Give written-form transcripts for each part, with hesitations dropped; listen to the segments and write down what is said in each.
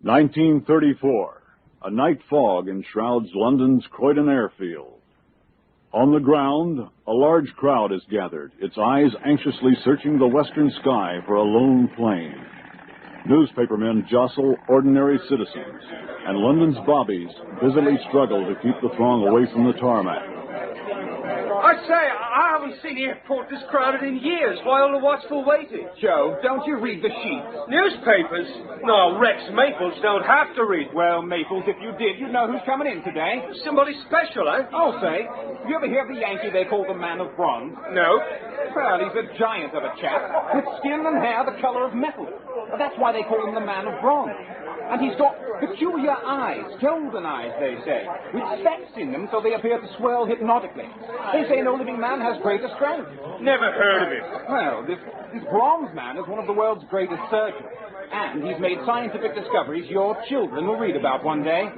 1934. A night fog enshrouds London's Croydon airfield. On the ground, a large crowd is gathered, its eyes anxiously searching the western sky for a lone plane. Newspapermen jostle ordinary citizens, and London's bobbies busily struggle to keep the throng away from the tarmac. I say, I haven't seen the airport this crowded in years. Why all the watchful waiting? Joe, don't you read the sheets? Newspapers? No, Rex Maples don't have to read. Well, Maples, if you did, you'd know who's coming in today. Somebody special, eh? I'll say. You ever hear of the Yankee they call the Man of Bronze? No. Well, he's a giant of a chap, with skin and hair the color of metal. That's why they call him the Man of Bronze. And he's got peculiar eyes, golden eyes, they say, with specks in them so they appear to swirl hypnotically. They say no living man has greater strength. Never heard of him. Well, this Bronze Man is one of the world's greatest surgeons. And he's made scientific discoveries your children will read about one day.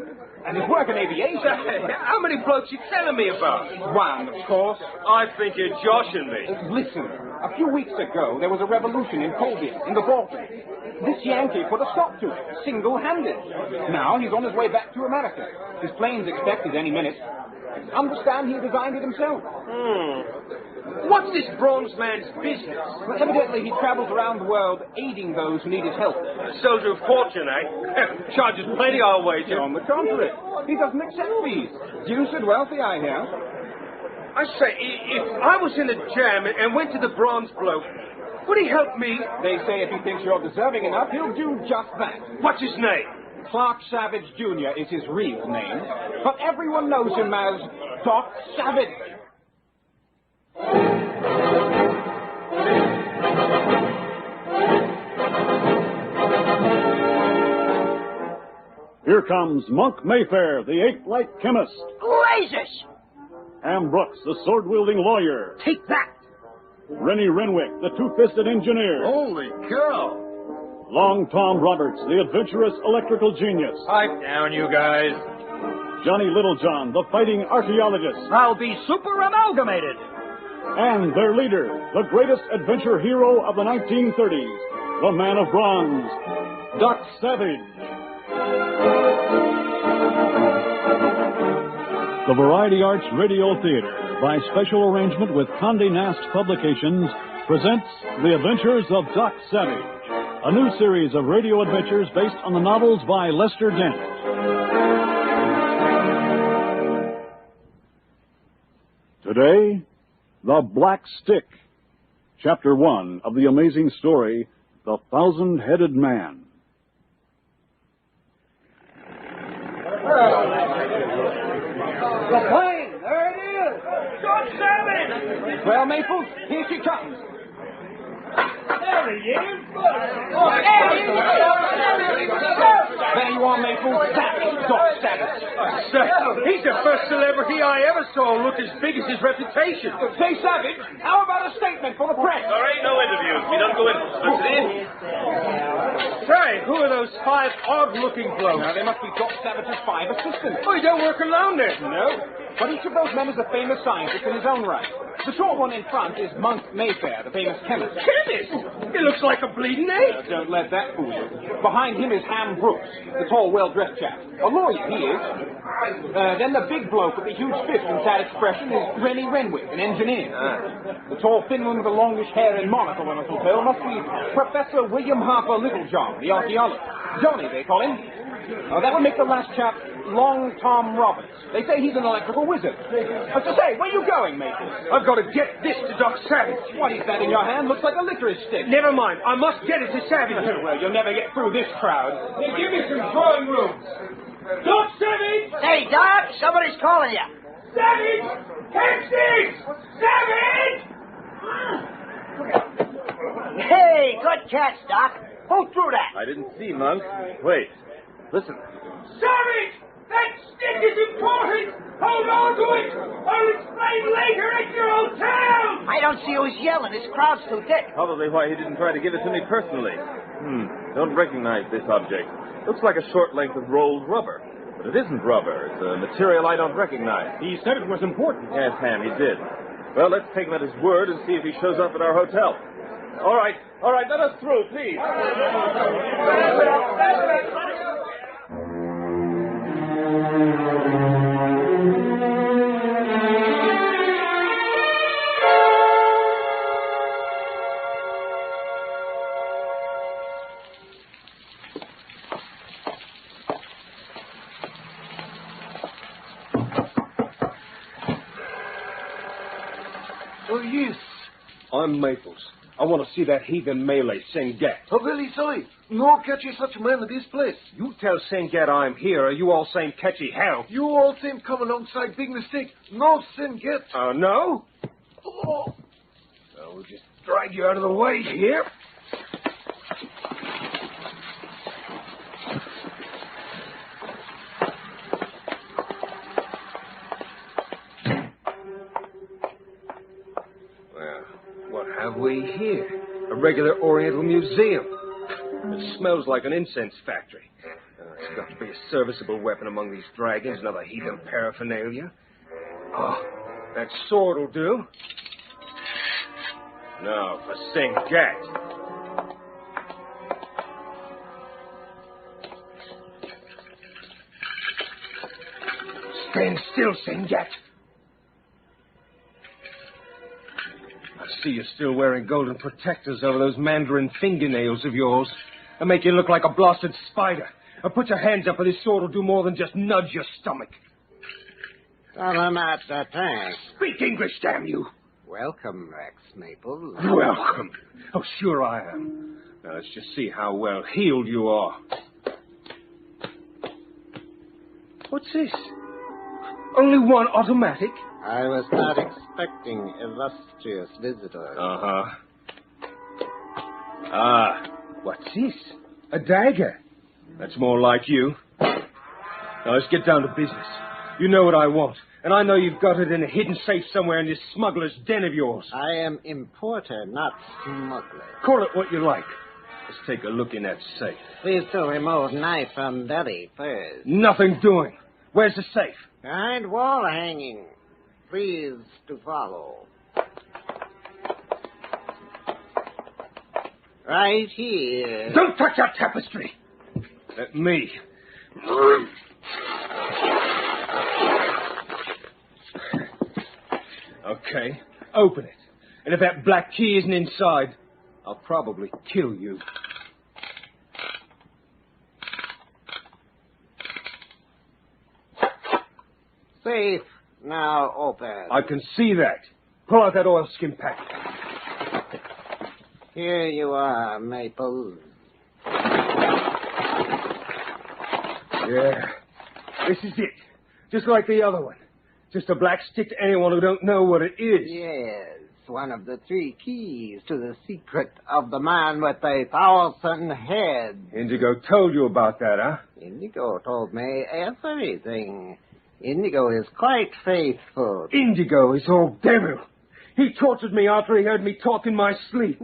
And his work in aviation... How many blokes you telling me about? One, of course. I think you're joshing me. Listen, a few weeks ago, there was a revolution in Colby, in the Balkans. This Yankee put a stop to it, single-handed. Now he's on his way back to America. His plane's expected any minute. Understand he designed it himself. What's this Bronze Man's business? Well, evidently he travels around the world aiding those who need his help. A soldier of fortune, eh? Charges plenty, I'll wager. On the contrary, he doesn't accept fees. Deuced wealthy, I hear. I say, if I was in a jam and went to the Bronze bloke, would he help me? They say if he thinks you're deserving enough, he'll do just that. What's his name? Clark Savage, Jr. is his real name, but everyone knows him as Doc Savage. Here comes Monk Mayfair, the ape-like chemist. Blazes! Ham Brooks, the sword-wielding lawyer. Take that! Rennie Renwick, the two-fisted engineer. Holy cow! Long Tom Roberts, the adventurous electrical genius. Pipe down, you guys. Johnny Littlejohn, the fighting archaeologist. I'll be super amalgamated. And their leader, the greatest adventure hero of the 1930s, the Man of Bronze, Doc Savage. The Variety Arts Radio Theater, by special arrangement with Condé Nast Publications, presents The Adventures of Doc Savage, a new series of radio adventures based on the novels by Lester Dent. Today, The Black Stick, Chapter 1 of the amazing story, The Thousand-Headed Man. The plane! There it is! Doc Savage! Well, Maples, here she comes. There he is! There you are, Maples. That's Doc Savage. He's the first celebrity I ever saw look as big as his reputation. Say, Savage, how about a statement for the press? There ain't no interviews. We don't go in. Say, who are those five odd-looking blokes? Now, they must be Doc Savage's 5 assistants. Oh, he don't work alone then. No, but each of those men is a famous scientist in his own right. The short one in front is Monk Mayfair, the famous chemist. Chemist? He looks like a bleeding ape. Don't let that fool you. Behind him is Ham Brooks, the tall, well-dressed chap. A lawyer, he is. Then the big bloke with the huge fist and sad expression is Rennie Renwick, an engineer. The tall, thin one with the longish hair and monocle on his lapel must be Professor William Harper Littlejohn, the archaeologist. Johnny, they call him. That would make the last chap Long Tom Roberts. They say he's an electrical wizard. As to say, where are you going, Maples? I've got to get this to Doc Savage. What is that in your hand? Looks like a licorice stick. Never mind. I must get it to Savage. Well, you'll never get through this crowd. Hey, give me some drawing rooms. Doc Savage! Hey, Doc, somebody's calling you. Savage! Taxis! Savage! Hey, good catch, Doc. Who threw that? I didn't see, Monk. Wait. Listen. Savage! That stick is important! Hold on to it! I'll explain later at your hotel! I don't see who's yelling. This crowd's too thick. Probably why he didn't try to give it to me personally. Don't recognize this object. Looks like a short length of rolled rubber. But it isn't rubber. It's a material I don't recognize. He said it was important. Yes, Ham, he did. Well, let's take him at his word and see if he shows up at our hotel. All right, let us through, please. Oh, yes. I'm Maples. I want to see that heathen Malay, Sengat. Oh, really, sorry. No catchy such man in this place. You tell Sengat I'm here, or you all same catchy hell. You all same come alongside big mistake. No sin get. Oh, no? Oh. Well, we'll just drag you out of the way here. Well, what have we here? A regular Oriental museum. It smells like an incense factory. It's got to be a serviceable weapon among these dragons and other heathen paraphernalia. Oh, that sword will do. Now for Sengat. Stand still, Sengat. I see you're still wearing golden protectors over those mandarin fingernails of yours. They make you look like a blasted spider. Now put your hands up, or this sword will do more than just nudge your stomach. I'm at the tank. Speak English, damn you! Welcome, Rex Maples. Welcome. Oh, sure I am. Now, let's just see how well healed you are. What's this? Only one automatic? I was not expecting illustrious visitors. Uh-huh. Ah, what's this? A dagger. That's more like you. Now, let's get down to business. You know what I want, and I know you've got it in a hidden safe somewhere in this smuggler's den of yours. I am importer, not smuggler. Call it what you like. Let's take a look in that safe. Please to remove knife from belly first. Nothing doing. Where's the safe? Behind wall hanging. Please to follow. Right here. Don't touch that tapestry! Let me. Okay, open it. And if that black key isn't inside, I'll probably kill you. Safe now open. I can see that. Pull out that oilskin packet. Here you are, Maples. Yeah, this is it. Just like the other one. Just a black stick to anyone who don't know what it is. Yes, one of the 3 keys to the secret of the man with the 1,000 heads. Indigo told you about that, huh? Indigo told me everything. Indigo is quite faithful. Indigo is all devil. He tortured me after he heard me talk in my sleep.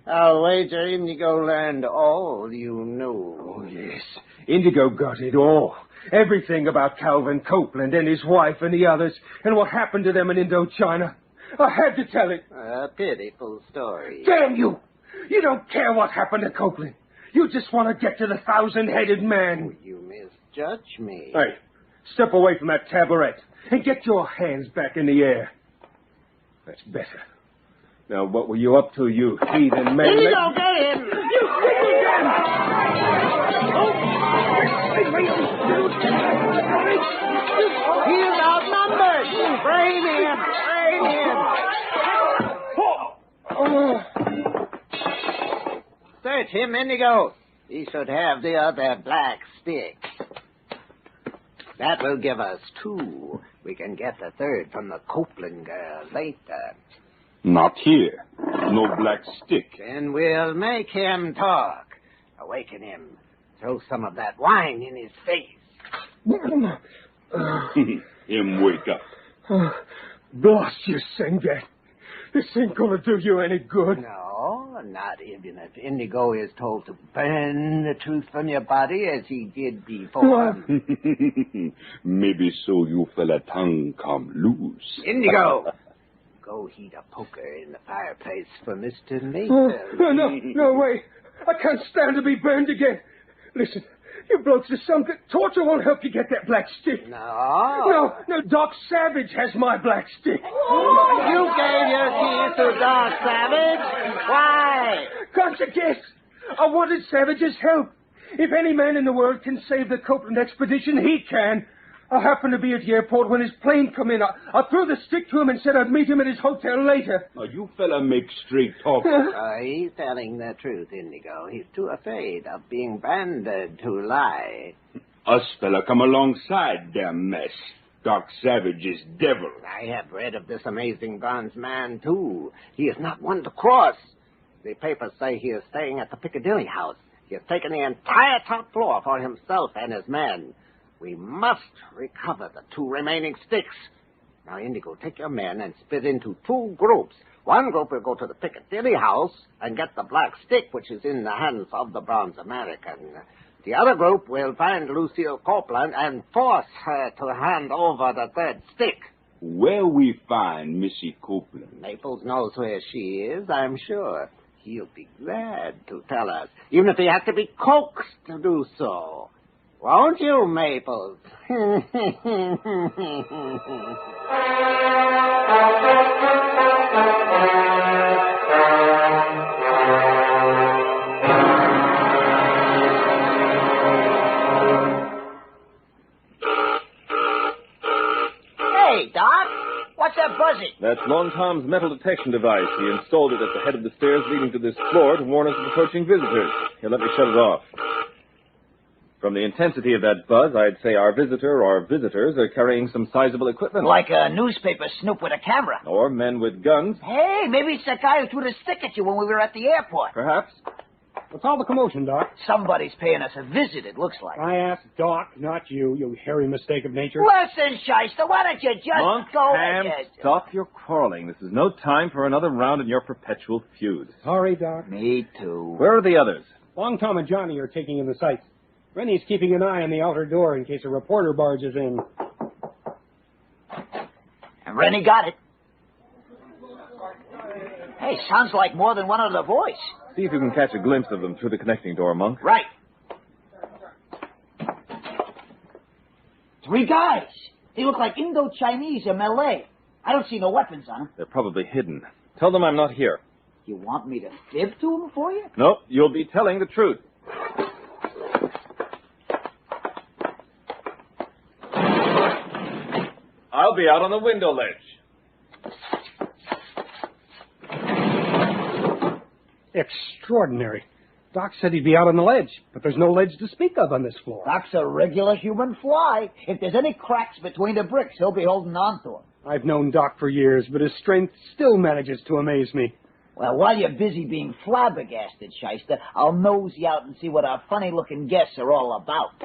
I'll wager Indigo learned all you knew. Oh, yes. Indigo got it all. Everything about Calvin Copeland and his wife and the others, and what happened to them in Indochina. I had to tell it. A pitiful story. Damn you! You don't care what happened to Copeland. You just want to get to the 1,000-headed man. You misjudge me. Hey, step away from that taboret and get your hands back in the air. That's better. Now, what were you up to, you heathen man? Indigo, get him! You He's outnumbered! Frame him! Frame him! Search him, Indigo. He should have the other black stick. That will give us 2. We can get the 3rd from the Copeland girl later. Not here. No black stick. Then we'll make him talk. Awaken him. Throw some of that wine in his face. Him wake up. Blast you, Sengat. This ain't gonna do you any good. No, not even if Indigo is told to burn the truth from your body as he did before. Maybe so you fella tongue come loose. Indigo! Go heat a poker in the fireplace for Mr. Mason. No, wait. I can't stand to be burned again. Listen, you blokes are something. Torture won't help you get that black stick. No. No, Doc Savage has my black stick. You gave your keys to Doc Savage? Why? Can't you guess? I wanted Savage's help. If any man in the world can save the Copeland expedition, he can. I happened to be at the airport when his plane come in. I threw the stick to him and said I'd meet him at his hotel later. Now, you fella make straight talk. He's telling the truth, Indigo. He's too afraid of being branded to lie. Us fella come alongside damn mess. Doc Savage is devil. I have read of this amazing bronze man, too. He is not one to cross. The papers say he is staying at the Piccadilly House. He has taken the entire top floor for himself and his men. We must recover the 2 remaining sticks. Now, Indigo, take your men and split into 2 groups. One group will go to the Piccadilly House and get the black stick, which is in the hands of the Bronze American. The other group will find Lucille Copeland and force her to hand over the 3rd stick. Where we find Missy Copeland? Maples knows where she is, I'm sure. He'll be glad to tell us, even if he has to be coaxed to do so. Won't you, Maples? Hey, Doc. What's that buzzing? That's Long Tom's metal detection device. He installed it at the head of the stairs leading to this floor to warn us of approaching visitors. Here, let me shut it off. From the intensity of that buzz, I'd say our visitor or visitors are carrying some sizable equipment. Like a newspaper snoop with a camera. Or men with guns. Hey, maybe it's that guy who threw the stick at you when we were at the airport. Perhaps. What's all the commotion, Doc? Somebody's paying us a visit, it looks like. I asked Doc, not you, you hairy mistake of nature. Listen, Shyster, why don't you just Monk, go Ham, ahead? stop your quarreling. This is no time for another round in your perpetual feud. Sorry, Doc. Me too. Where are the others? Long Tom and Johnny are taking in the sights. Rennie's keeping an eye on the outer door in case a reporter barges in. And Rennie got it. Hey, sounds like more than one other voice. See if you can catch a glimpse of them through the connecting door, Monk. Right. 3 guys. They look like Indo-Chinese or Malay. I don't see no weapons on them. They're probably hidden. Tell them I'm not here. You want me to fib to them for you? No, you'll be telling the truth. I'll be out on the window ledge. Extraordinary. Doc said he'd be out on the ledge, but there's no ledge to speak of on this floor. Doc's a regular human fly. If there's any cracks between the bricks, he'll be holding on to them. I've known Doc for years, but his strength still manages to amaze me. Well, while you're busy being flabbergasted, Shyster, I'll nose you out and see what our funny-looking guests are all about.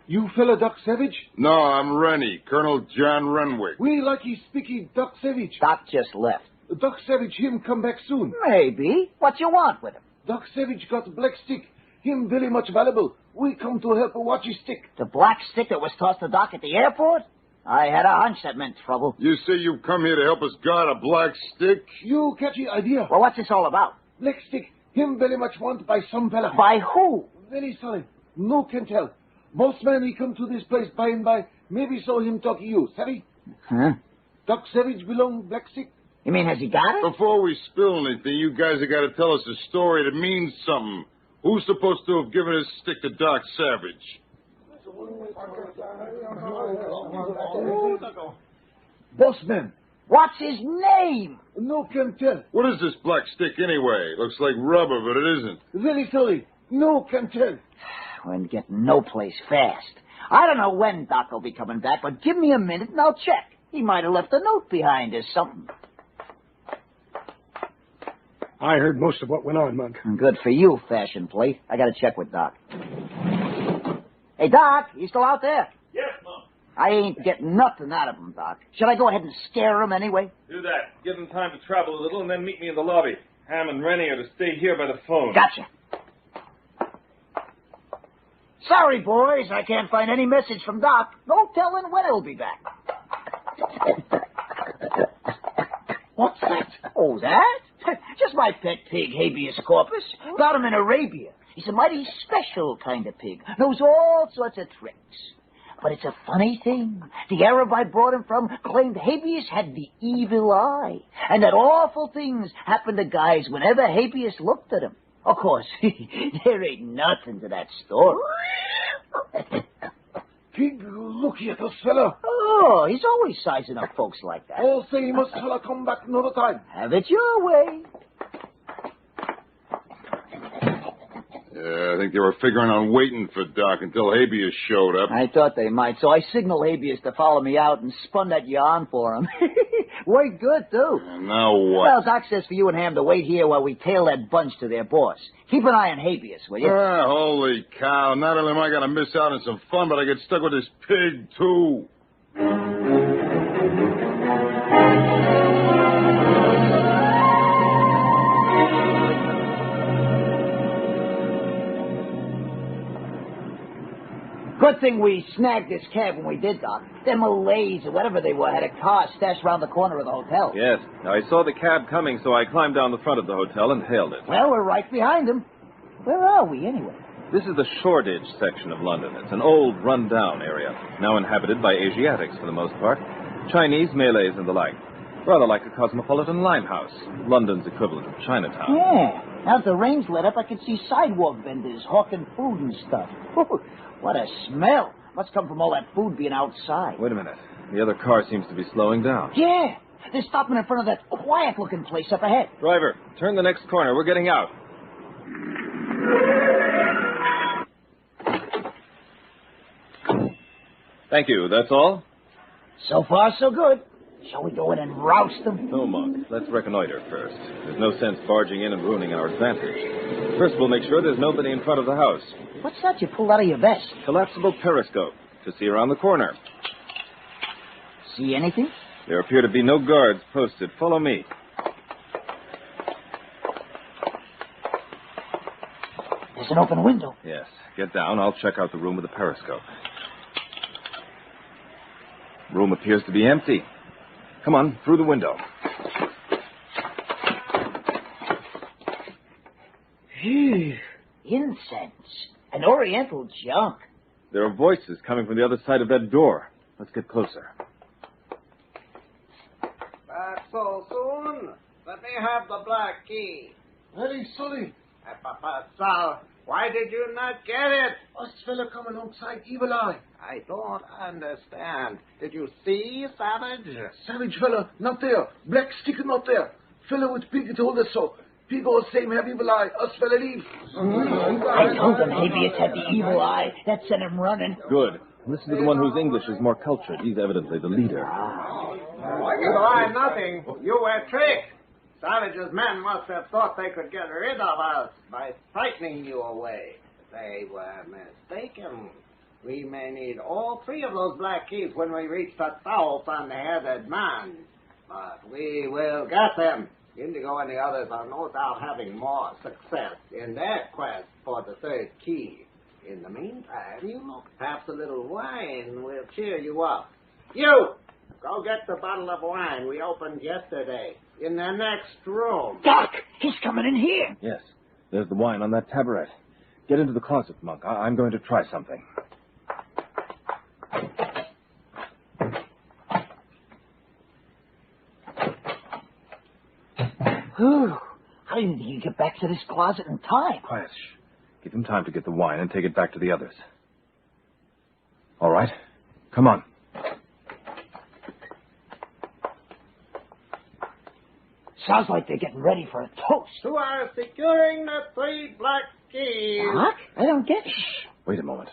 You fella Doc Savage? No, I'm Rennie, Colonel John Renwick. We like he speaking Doc Savage. Doc just left. Doc Savage, him come back soon. Maybe. What you want with him? Doc Savage got a black stick. Him very much valuable. We come to help watch his stick. The black stick that was tossed to Doc at the airport? I had a hunch that meant trouble. You say you've come here to help us guard a black stick? You catch the idea. Well, what's this all about? Black stick, him very much want by some fella. By who? Very sorry. No can tell. Most man he come to this place by and by. Maybe saw him talk to you, savvy? Huh? Doc Savage belong black stick? You mean, has he got it? Before we spill anything, you guys have got to tell us a story that means something. Who's supposed to have given his stick to Doc Savage? Bossman. What's his name? No can tell. What is this black stick anyway? Looks like rubber, but it isn't. Very sorry. No can tell. We're getting no place fast. I don't know when Doc will be coming back, but give me a minute and I'll check. He might have left a note behind or something. I heard most of what went on, Monk. Good for you, fashion plate. I gotta check with Doc. Hey, Doc, you still out there? Yes, Mom. I ain't getting nothing out of him, Doc. Should I go ahead and scare him anyway? Do that. Give them time to travel a little and then meet me in the lobby. Ham and Rennie are to stay here by the phone. Gotcha. Sorry, boys, I can't find any message from Doc. No telling when he'll be back. What's that? Oh, that? Just my pet pig, habeas corpus. Got him in Arabia. He's a mighty special kind of pig. Knows all sorts of tricks. But it's a funny thing. The Arab I brought him from claimed Habeas had the evil eye, and that awful things happened to guys whenever Habeas looked at him. Of course, there ain't nothing to that story. Pig, looky at us, fella. Oh, he's always sizing up folks like that. All say he must fella come back another time. Have it your way. Yeah, I think they were figuring on waiting for Doc until Habeas showed up. I thought they might, so I signaled Habeas to follow me out and spun that yarn for him. Worked good, too. And now what? Well, Doc says for you and Ham to wait here while we tail that bunch to their boss. Keep an eye on Habeas, will you? Holy cow. Not only am I going to miss out on some fun, but I get stuck with this pig, too. Good thing we snagged this cab when we did, Doc. Them Malays or whatever they were had a car stashed around the corner of the hotel. Yes. Now, I saw the cab coming, so I climbed down the front of the hotel and hailed it. Well, we're right behind them. Where are we, anyway? This is the Shoreditch section of London. It's an old, run-down area, now inhabited by Asiatics for the most part. Chinese, Malays, and the like. Rather like a cosmopolitan limehouse, London's equivalent of Chinatown. Yeah. Now that the rain's let up, I can see sidewalk vendors hawking food and stuff. What a smell. Must come from all that food being outside. Wait a minute. The other car seems to be slowing down. Yeah. They're stopping in front of that quiet-looking place up ahead. Driver, turn the next corner. We're getting out. Thank you. That's all? So far, so good. Shall we go in and roust them? No, Monk. Let's reconnoiter first. There's no sense barging in and ruining our advantage. First, we'll make sure there's nobody in front of the house. What's that you pulled out of your vest? Collapsible periscope to see around the corner. See anything? There appear to be no guards posted. Follow me. There's an open window. Yes. Get down. I'll check out the room with the periscope. Room appears to be empty. Come on, through the window. Incense. An oriental junk. There are voices coming from the other side of that door. Let's get closer. Back so soon? Let me have the black key. Ready, Sully? Papa Sal, why did you not get it? Us fella coming outside Evil Eye. I don't understand. Did you see Savage? Savage fella, not there. Black sticker not there. Fella with pig told us so. Pig all same have Evil Eye. Us fella leave. I told them Habeas had the evil eye. That sent him running. Good. Listen to the one whose English is more cultured. He's evidently the leader. You lie nothing. You were tricked. Savage's men must have thought they could get rid of us by frightening you away. They were mistaken. We may need all three of those black keys when we reach the south on the headed man. But we will get them. Indigo and the others are no doubt having more success in their quest for the third key. In the meantime, you look, perhaps a little wine will cheer you up. You! Go get the bottle of wine we opened yesterday in the next room. Doc, he's coming in here. Yes. There's the wine on that tabouret. Get into the closet, Monk. I'm going to try something. Whew. How do you think you get back to this closet in time? Quiet. Shh. Give him time to get the wine and take it back to the others. All right. Come on. Sounds like they're getting ready for a toast. Who are securing the three black keys? What? I don't get it. Shh. Wait a moment.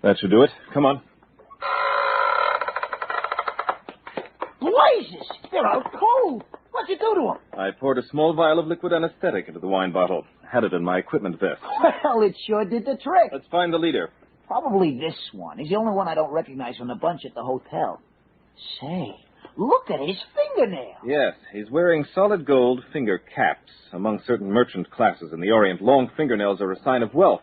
That should do it. Come on. Blazes! They're out cold. What'd you do to them? I poured a small vial of liquid anesthetic into the wine bottle. Had it in my equipment vest. Well, it sure did the trick. Let's find the leader. Probably this one. He's the only one I don't recognize from the bunch at the hotel. Say, look at his fingernail. Yes, he's wearing solid gold finger caps. Among certain merchant classes in the Orient, long fingernails are a sign of wealth.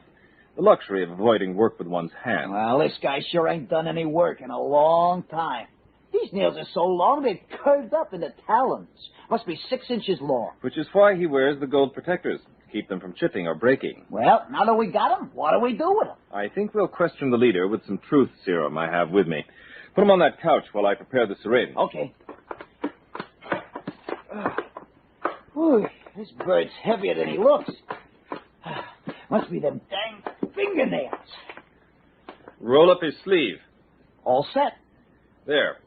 The luxury of avoiding work with one's hands. Well, this guy sure ain't done any work in a long time. These nails are so long they've curved up into talons. Must be 6 inches long. Which is why he wears the gold protectors. Keep them from chipping or breaking. Well, now that we got him, what do we do with him? I think we'll question the leader with some truth serum I have with me. Put him on that couch while I prepare the syringe. Okay. Whew, this bird's heavier than he looks. Must be them dang fingernails. Roll up his sleeve. All set. There.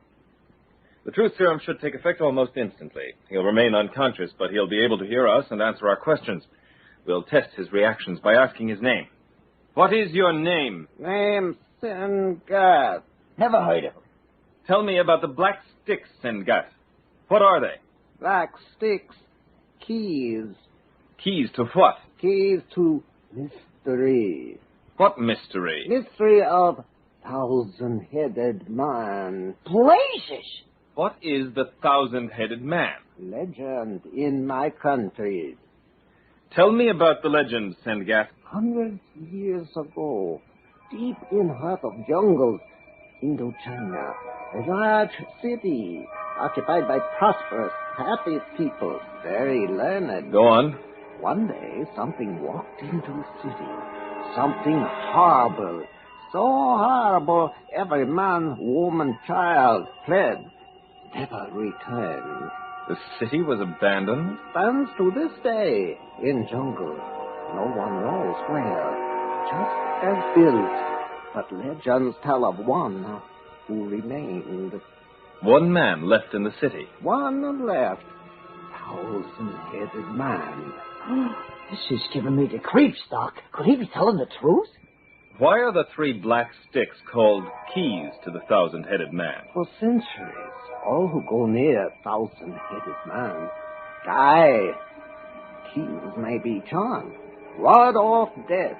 The truth serum should take effect almost instantly. He'll remain unconscious, but he'll be able to hear us and answer our questions. We'll test his reactions by asking his name. What is your name? Name Sengat. Never heard of him. Tell me about the black sticks, Sengat. What are they? Black sticks. Keys. Keys to what? Keys to mystery. What mystery? Mystery of thousand-headed man. Blazes! What is the thousand-headed man? Legend in my country. Tell me about the legend, Sengat. 100 years ago, deep in heart of jungles, Indochina, a large city occupied by prosperous, happy people, very learned. Go on. One day, something walked into the city. Something horrible. So horrible, every man, woman, child fled. Never returned. The city was abandoned? Stands to this day in jungle. No one knows where. Just as built. But legends tell of one who remained. One man left in the city. One left. Thousand-headed man. This is giving me the creeps, Doc. Could he be telling the truth? Why are the 3 black sticks called keys to the thousand-headed man? For centuries, all who go near thousand-headed man die. Keys may be charmed. Ward off death.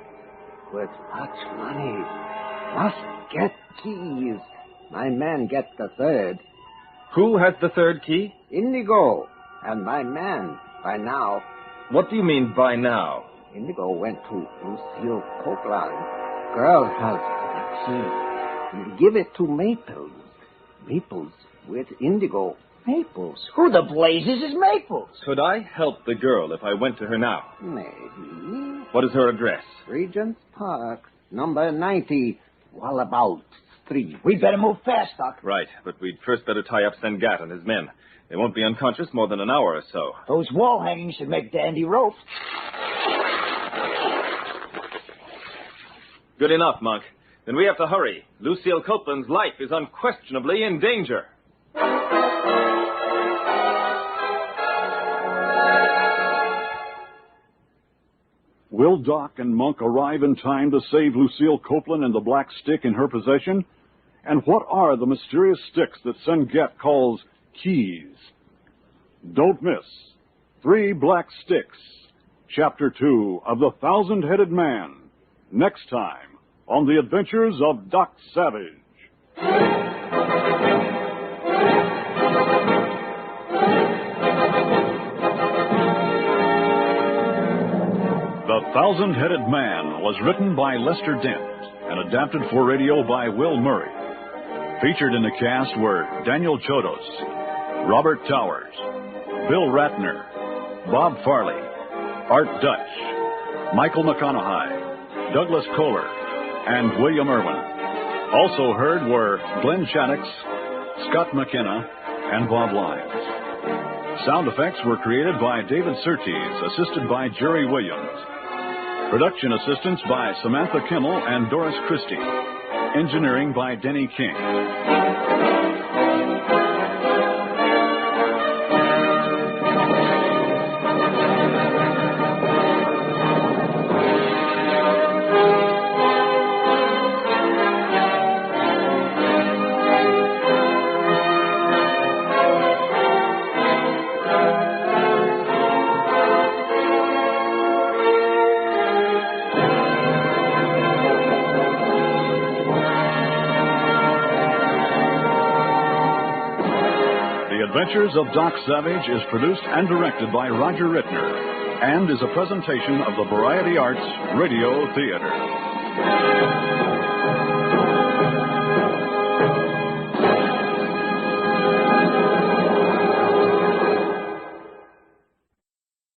With much money. Must get keys. My man gets the 3rd. Who has the 3rd key? Indigo. And my man, by now. What do you mean, by now? Indigo went to Lucille Copeland. Girl has the key. Give it to Maples. Maples with Indigo. Maples? Who the blazes is Maples? Could I help the girl if I went to her now? Maybe. What is her address? Regent's Park, number 90, Wallabout Street. We better move fast, Doc. Right, but we'd first better tie up Sengat and his men. They won't be unconscious more than an hour or so. Those wall hangings should make dandy ropes. Good enough, Monk. Then we have to hurry. Lucille Copeland's life is unquestionably in danger. Will Doc and Monk arrive in time to save Lucille Copeland and the black stick in her possession? And what are the mysterious sticks that Sengat calls keys? Don't miss 3 Black Sticks, Chapter 2 of The Thousand-Headed Man, next time on The Adventures of Doc Savage. The Thousand-Headed Man was written by Lester Dent and adapted for radio by Will Murray. Featured in the cast were Daniel Chodos, Robert Towers, Bill Ratner, Bob Farley, Art Dutch, Michael McConaughey, Douglas Kohler, and William Irwin. Also heard were Glenn Shaddix, Scott McKenna, and Bob Lyons. Sound effects were created by David Surtees, assisted by Jerry Williams. Production assistance by Samantha Kimmel and Doris Christie. Engineering by Denny King. The Adventures of Doc Savage is produced and directed by Roger Rittner and is a presentation of the Variety Arts Radio Theater.